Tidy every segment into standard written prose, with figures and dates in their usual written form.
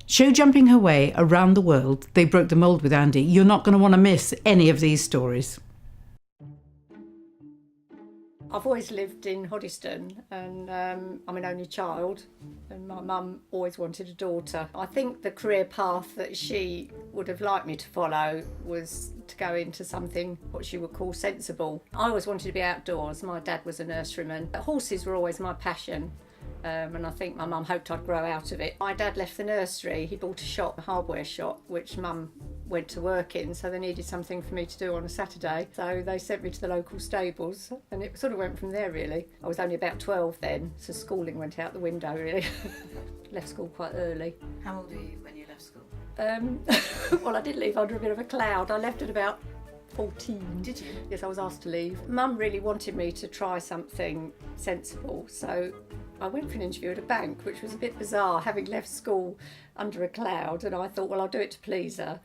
Show jumping her way around the world, they broke the mould with Andy. You're not going to want to miss any of these stories. I've always lived in Hoddesdon, and I'm an only child, and my mum always wanted a daughter. I think the career path that she would have liked me to follow was to go into something what she would call sensible. I always wanted to be outdoors. My dad was a nurseryman. Horses were always my passion. And I think my mum hoped I'd grow out of it. My dad left the nursery. He bought a shop, a hardware shop, which mum went to work in, so they needed something for me to do on a Saturday. So they sent me to the local stables, and it sort of went from there, really. I was only about 12 then, so schooling went out the window, really. Left school quite early. How old were you when you left school? Well, I did leave under a bit of a cloud. I left at about 14. Did you? Yes, I was asked to leave. Mum really wanted me to try something sensible, so I went for an interview at a bank, which was a bit bizarre, having left school under a cloud, and I thought, well, I'll do it to please her.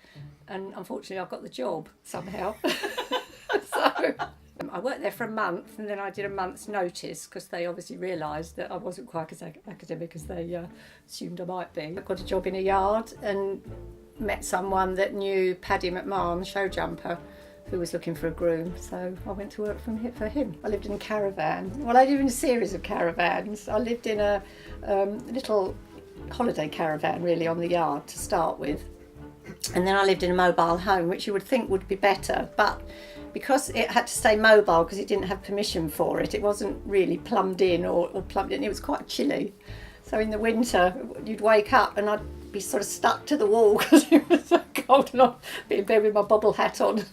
And unfortunately, I got the job somehow. So I worked there for a month, and then I did a month's notice because they obviously realised that I wasn't quite as academic as they assumed I might be. I got a job in a yard and met someone that knew Paddy McMahon, show jumper, who was looking for a groom, so I went to work for him. I lived in a caravan. Well, I lived in a series of caravans. I lived in a little holiday caravan, really, on the yard to start with. And then I lived in a mobile home, which you would think would be better, but because it had to stay mobile because it didn't have permission for it, it wasn't really plumbed in or plumbed in. It was quite chilly. So in the winter, you'd wake up and I'd be sort of stuck to the wall because it was so cold, and I'd be in bed with my bobble hat on.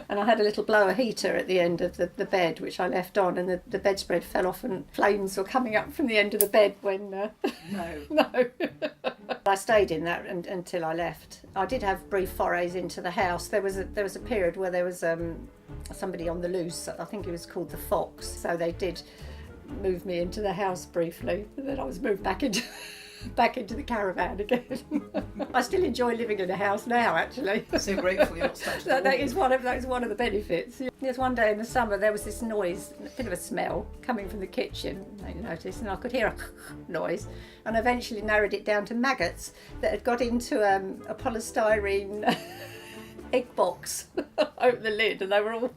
And I had a little blower heater at the end of the bed, which I left on, and the bedspread fell off and flames were coming up from the end of the bed when... No. No. I stayed in that until I left. I did have brief forays into the house. There was a period where there was somebody on the loose. I think it was called the Fox. So they did move me into the house briefly, and then I was moved back into the caravan again. I still enjoy living in a house now, actually. So grateful you're not stuck to the That is one of the benefits. There's one day in the summer there was this noise, a bit of a smell coming from the kitchen, I noticed, and I could hear a noise, and eventually narrowed it down to maggots that had got into a polystyrene egg box. Opened the lid and they were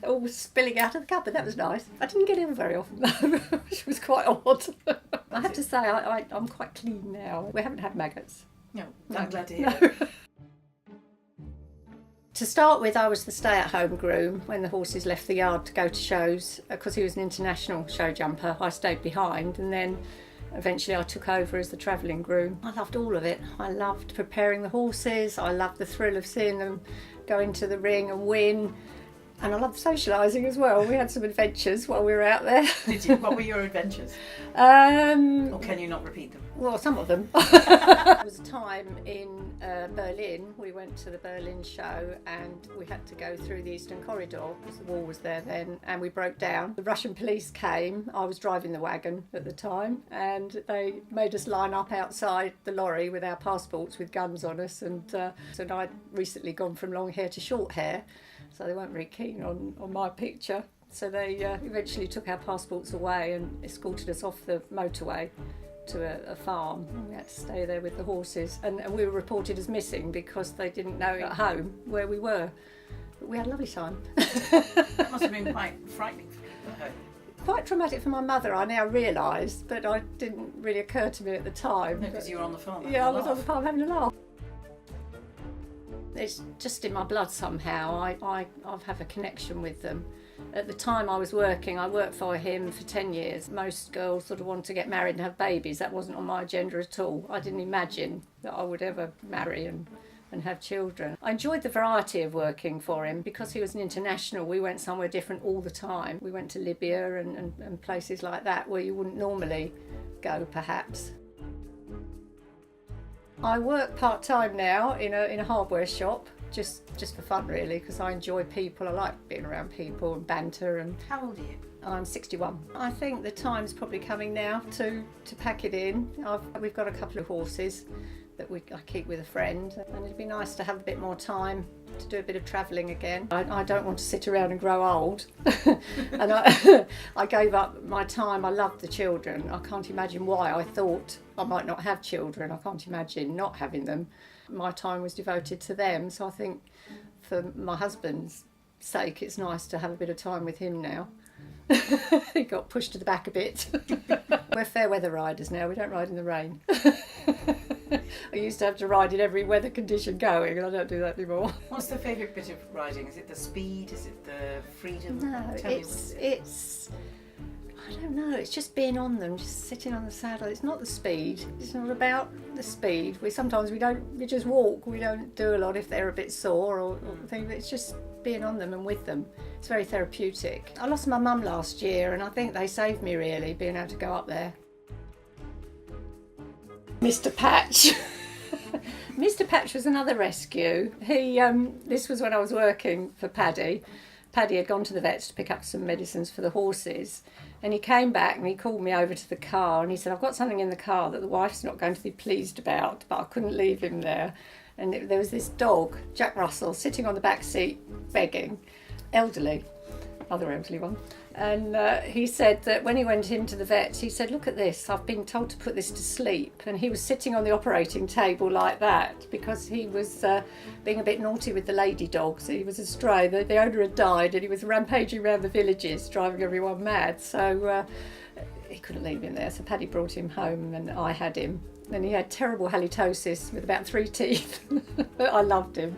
all spilling out of the cupboard. That was nice. I didn't get ill very often though, which was quite odd. I have to say I'm quite clean now. We haven't had maggots. No, I'm glad to hear it. To start with, I was the stay-at-home groom when the horses left the yard to go to shows. Because he was an international show jumper, I stayed behind, and then eventually I took over as the travelling groom. I loved all of it. I loved preparing the horses, I loved the thrill of seeing them go into the ring and win, and I loved socialising as well. We had some adventures while we were out there. Did you? What were your adventures? Or can you not repeat them? Well, some of them. There was a time in Berlin, we went to the Berlin show and we had to go through the Eastern Corridor because the wall was there then, and we broke down. The Russian police came. I was driving the wagon at the time, and they made us line up outside the lorry with our passports with guns on us, and so I'd recently gone from long hair to short hair, so they weren't very keen on my picture. So they eventually took our passports away and escorted us off the motorway to a farm. We had to stay there with the horses, and we were reported as missing because they didn't know at home where we were. But we had a lovely time. That must have been quite frightening for people at home. Quite traumatic for my mother, I now realise, but it didn't really occur to me at the time. No, because you were on the farm. Yeah, I was on the farm having a laugh. It's just in my blood somehow. I have a connection with them. At the time I was working, I worked for him for 10 years. Most girls sort of want to get married and have babies. That wasn't on my agenda at all. I didn't imagine that I would ever marry and have children. I enjoyed the variety of working for him. Because he was an international, we went somewhere different all the time. We went to Libya and places like that where you wouldn't normally go, perhaps. I work part-time now in a hardware shop, just for fun really, because I enjoy people. I like being around people and banter. And How old are you? I'm 61. I think the time's probably coming now to pack it in. We've got a couple of horses that I keep with a friend, and it'd be nice to have a bit more time to do a bit of travelling again. I don't want to sit around and grow old. And I gave up my time. I loved the children. I can't imagine why I thought I might not have children. I can't imagine not having them. My time was devoted to them, so I think for my husband's sake it's nice to have a bit of time with him now. He got pushed to the back a bit. We're fair weather riders now, we don't ride in the rain. I used to have to ride in every weather condition going, and I don't do that anymore. What's the favourite bit of riding? Is it the speed? Is it the freedom? No, it's I don't know, it's just being on them, just sitting on the saddle. It's not the speed, it's not about the speed. We just walk, we don't do a lot if they're a bit sore or things. It's just being on them and with them. It's very therapeutic. I lost my mum last year, and I think they saved me really, being able to go up there. Mr. Patch. Mr. Patch was another rescue. This was when I was working for Paddy. Paddy had gone to the vets to pick up some medicines for the horses, and he came back and he called me over to the car and he said, I've got something in the car that the wife's not going to be pleased about, but I couldn't leave him there. And there was this dog, Jack Russell, sitting on the back seat begging, other elderly one. And he said that when he went into the vet, he said, look at this, I've been told to put this to sleep. And he was sitting on the operating table like that because he was being a bit naughty with the lady dogs. He was a stray, the owner had died, and he was rampaging around the villages, driving everyone mad. So he couldn't leave him there. So Paddy brought him home and I had him. And he had terrible halitosis with about 3 teeth. I loved him.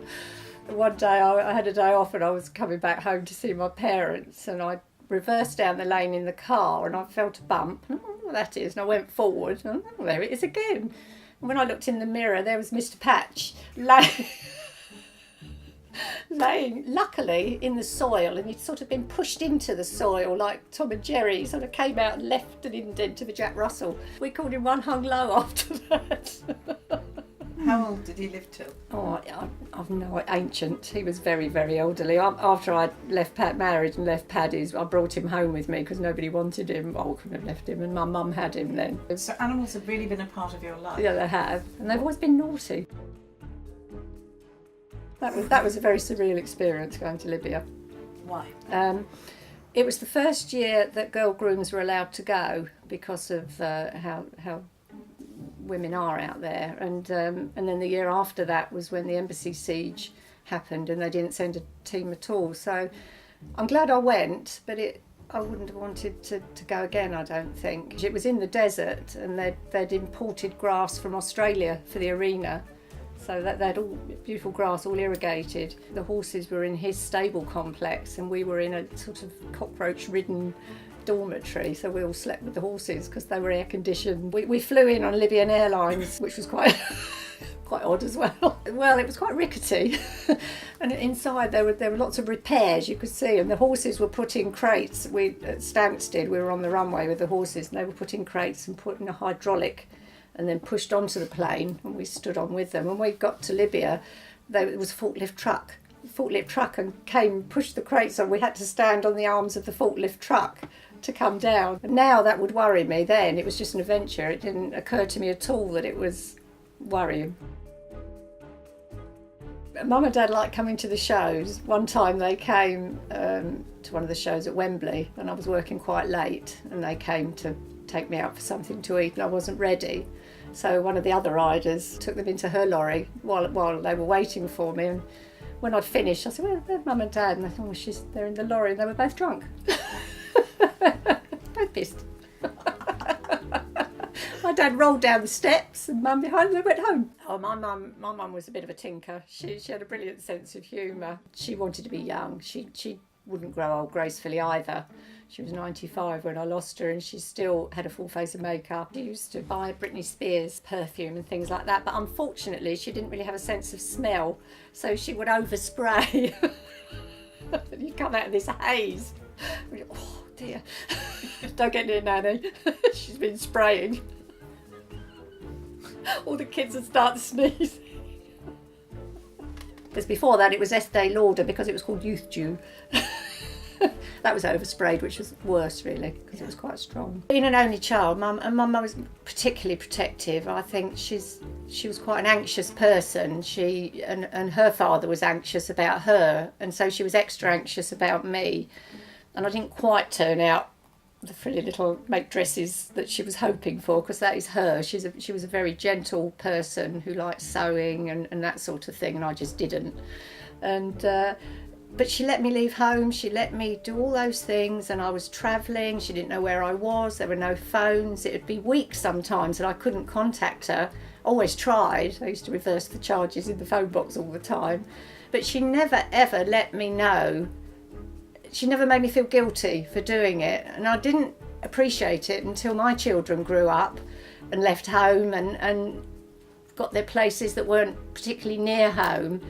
One day I had a day off and I was coming back home to see my parents, and I reversed down the lane in the car and I felt a bump. I don't know what that is, and I went forward. And there it is again. And when I looked in the mirror, there was Mr. Patch laying luckily in the soil, and he'd sort of been pushed into the soil like Tom and Jerry. He sort of came out and left an indent of a Jack Russell. We called him One Hung Low after that. How old did he live till? Oh, I've no ancient. He was very, very elderly. After I married and left Paddy's, I brought him home with me because nobody wanted him. I couldn't have left him, and my mum had him then. So animals have really been a part of your life? Yeah, they have, and they've always been naughty. That was a very surreal experience going to Libya. Why? It was the first year that girl grooms were allowed to go because of how women are out there, and then the year after that was when the embassy siege happened and they didn't send a team at all. So I'm glad I went, but I wouldn't have wanted to go again, I don't think. It was in the desert, and they'd imported grass from Australia for the arena, so that they had all beautiful grass, all irrigated. The horses were in his stable complex and we were in a sort of cockroach-ridden dormitory, so we all slept with the horses because they were air conditioned. We flew in on Libyan Airlines, which was quite odd as well. Well, it was quite rickety, and inside there were lots of repairs you could see, and the horses were put in crates. At Stansted, we were on the runway with the horses, and they were put in crates and put in a hydraulic and then pushed onto the plane, and we stood on with them. When we got to Libya, there was a forklift truck and came, pushed the crates on. We had to stand on the arms of the forklift truck to come down. And now that would worry me. Then it was just an adventure. It didn't occur to me at all that it was worrying. Mum and Dad liked coming to the shows. One time they came to one of the shows at Wembley, and I was working quite late, and they came to take me out for something to eat, and I wasn't ready. So one of the other riders took them into her lorry while they were waiting for me, and when I'd finished, I said, well, where's Mum and Dad? And I thought, well, they're in the lorry, and they were both drunk. Both pissed. My dad rolled down the steps and Mum behind them went home. Oh, my mum was a bit of a tinker. She had a brilliant sense of humour. She wanted to be young. She wouldn't grow old gracefully either. She was 95 when I lost her, and she still had a full face of makeup. She used to buy Britney Spears perfume and things like that, but unfortunately she didn't really have a sense of smell, so she would overspray. And you'd come out of this haze. Oh dear, don't get near Nanny. She's been spraying. All the kids would start sneezing. Because before that it was Estee Lauder, because it was called Youth Dew. That was oversprayed, which was worse really, because it was quite strong. Being an only child, my mum was particularly protective. I think she was quite an anxious person. She and her father was anxious about her, and so she was extra anxious about me. And I didn't quite turn out the frilly little make dresses that she was hoping for, because that is her. She was a very gentle person who liked sewing and that sort of thing, and I just didn't. And but she let me leave home, she let me do all those things, and I was travelling, she didn't know where I was, there were no phones, it would be weeks sometimes that I couldn't contact her. Always tried, I used to reverse the charges in the phone box all the time, but she never ever let me know. She never made me feel guilty for doing it, and I didn't appreciate it until my children grew up and left home and got their places that weren't particularly near home.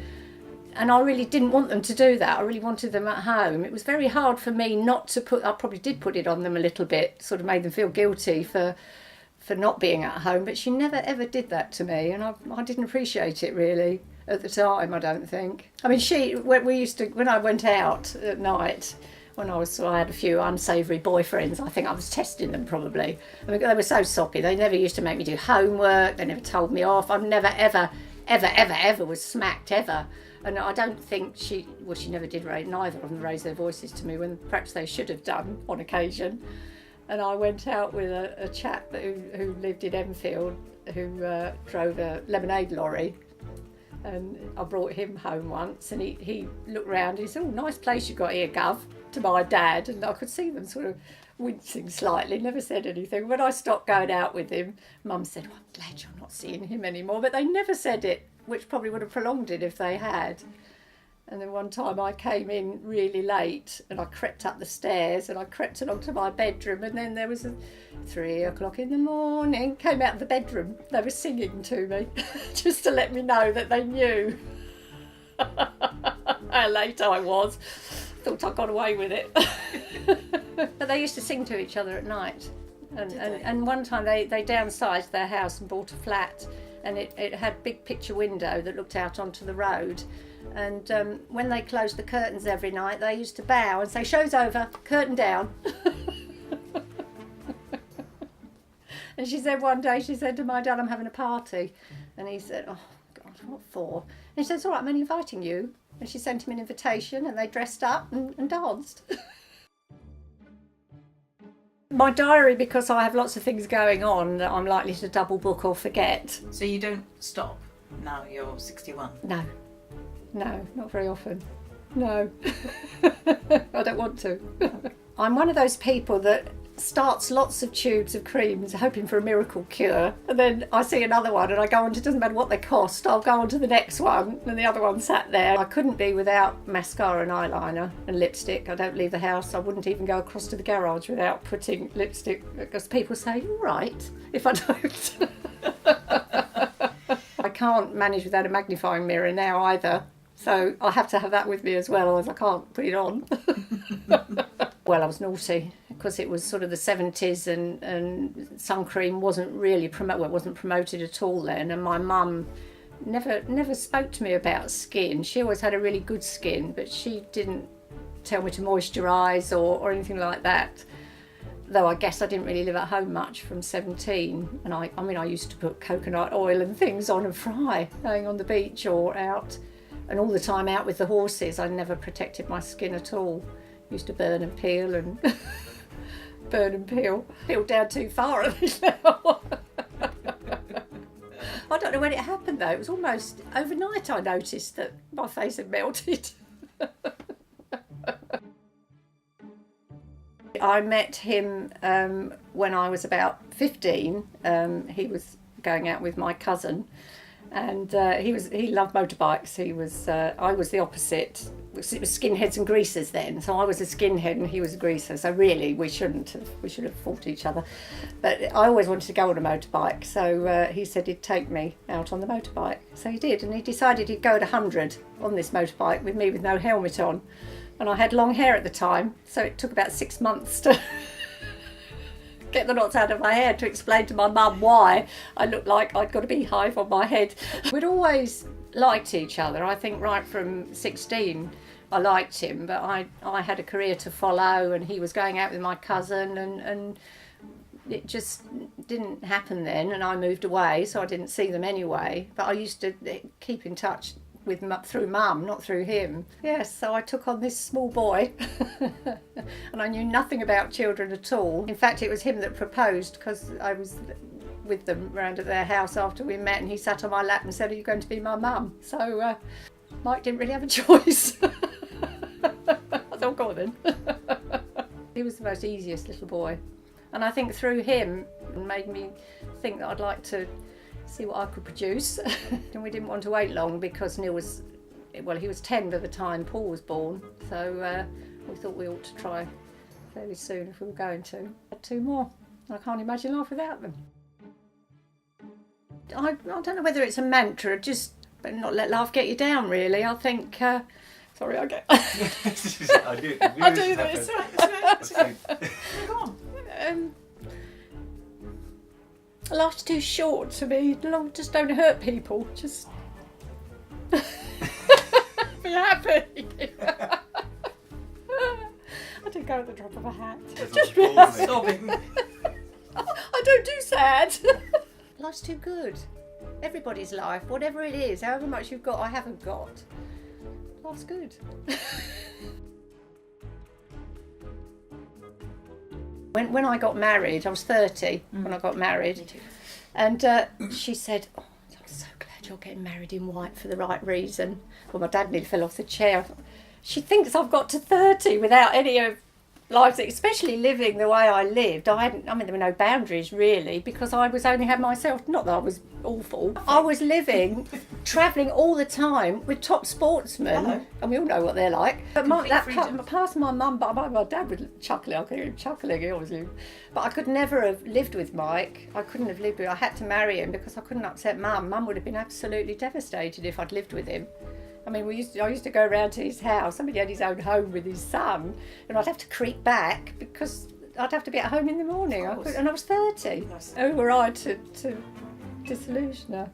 And I really didn't want them to do that. I really wanted them at home. It was very hard for me not to I probably did put it on them a little bit, sort of made them feel guilty for not being at home, but she never ever did that to me, and I didn't appreciate it really at the time, I don't think. I mean, when I went out at night, I had a few unsavoury boyfriends, I think I was testing them probably. I mean, they were so soppy, they never used to make me do homework, they never told me off, I've never ever was smacked ever. And I don't think she never did neither of them raise their voices to me, when perhaps they should have done on occasion. And I went out with a chap who lived in Enfield, who drove a lemonade lorry. And I brought him home once, and he looked round, he said, "Oh, nice place you've got here, Gov," to my dad. And I could see them sort of wincing slightly, never said anything. When I stopped going out with him, Mum said, "Oh, I'm glad you're not seeing him anymore." But they never said it, which probably would have prolonged it if they had. And then one time I came in really late, and I crept up the stairs, and I crept along to my bedroom, and then there was 3 o'clock in the morning, came out of the bedroom. They were singing to me, just to let me know that they knew how late I was. Thought I got away with it. But they used to sing to each other at night. And one time they downsized their house and bought a flat, and it had a big picture window that looked out onto the road. And when they closed the curtains every night, they used to bow and say, "Show's over, curtain down." And she said one day, she said to my dad, "I'm having a party." And he said, "Oh God, what for?" And she said, "It's all right, I'm only inviting you." And she sent him an invitation, and they dressed up and danced. My diary, because I have lots of things going on that I'm likely to double book or forget. So you don't stop now you're 61? No, not very often. No. I don't want to. I'm one of those people that starts lots of tubes of creams hoping for a miracle cure, and then I see another one and I go on to, it doesn't matter what they cost, I'll go on to the next one, and the other one sat there. I couldn't be without mascara and eyeliner and lipstick. I don't leave the house. I wouldn't even go across to the garage without putting lipstick, because people say, "You're right," if I don't. I can't manage without a magnifying mirror now either. So I have to have that with me as well, otherwise I can't put it on. Well, I was naughty because it was sort of the 70s, and sun cream wasn't really promoted at all then. And my mum never spoke to me about skin. She always had a really good skin, but she didn't tell me to moisturise or anything like that. Though I guess I didn't really live at home much from 17. And I used to put coconut oil and things on and fry, going on the beach or out. And all the time out with the horses, I never protected my skin at all. Used to burn and peel and burn and peel. Peeled down too far, I think now. I don't know when it happened though. It was almost overnight I noticed that my face had melted. I met him when I was about 15. He was going out with my cousin. And he loved motorbikes. I was the opposite. It was skinheads and greasers then. So I was a skinhead and he was a greaser. So really, we should have fought each other. But I always wanted to go on a motorbike. So he said he'd take me out on the motorbike. So he did, and he decided he'd go at 100 on this motorbike with me with no helmet on. And I had long hair at the time, so it took about 6 months to get the knots out of my hair to explain to my mum why I looked like I'd got a beehive on my head. We'd always liked each other, I think right from 16. I liked him, but I had a career to follow, and he was going out with my cousin, and it just didn't happen then, and I moved away, so I didn't see them anyway. But I used to keep in touch with through Mum, not through him. Yes, so I took on this small boy and I knew nothing about children at all. In fact, it was him that proposed, because I was with them round at their house after we met, and he sat on my lap and said, "Are you going to be my mum?" So Mike didn't really have a choice. I thought, go on then. He was the most easiest little boy, and I think through him it made me think that I'd like to see what I could produce. And we didn't want to wait long, because Neil was, well, he was 10 by the time Paul was born, so we thought we ought to try fairly soon if we were going to. Had 2 more. I can't imagine life without them. I don't know whether it's a mantra, just but not let life get you down, really. I think, sorry, I get... I do this. Go on. Life's too short to be. Just don't hurt people. Just be happy. I did go at the drop of a hat. Just Sobbing. I don't do sad. Life's too good. Everybody's life, whatever it is, however much you've got, I haven't got. Life's good. When I got married, I was 30 when I got married. Me too. And she said, "Oh, I'm so glad you're getting married in white for the right reason." Well, my dad nearly fell off the chair. She thinks I've got to 30 without any of life, especially living the way I lived. There were no boundaries really, because I was only had myself. Not that I was awful. I was living, travelling all the time with top sportsmen, Hello. and we all know what they're like. But Complete freedom. past my mum, but my dad was chuckling. I could hear him chuckling. He always knew. But I could never have lived with Mike. I couldn't have lived with. I had to marry him because I couldn't upset Mum. Mum would have been absolutely devastated if I'd lived with him. I mean, I used to go around to his house. Somebody had his own home with his son, and I'd have to creep back because I'd have to be at home in the morning. Of course. And I was 30. Nice. Who were I to disillusion her?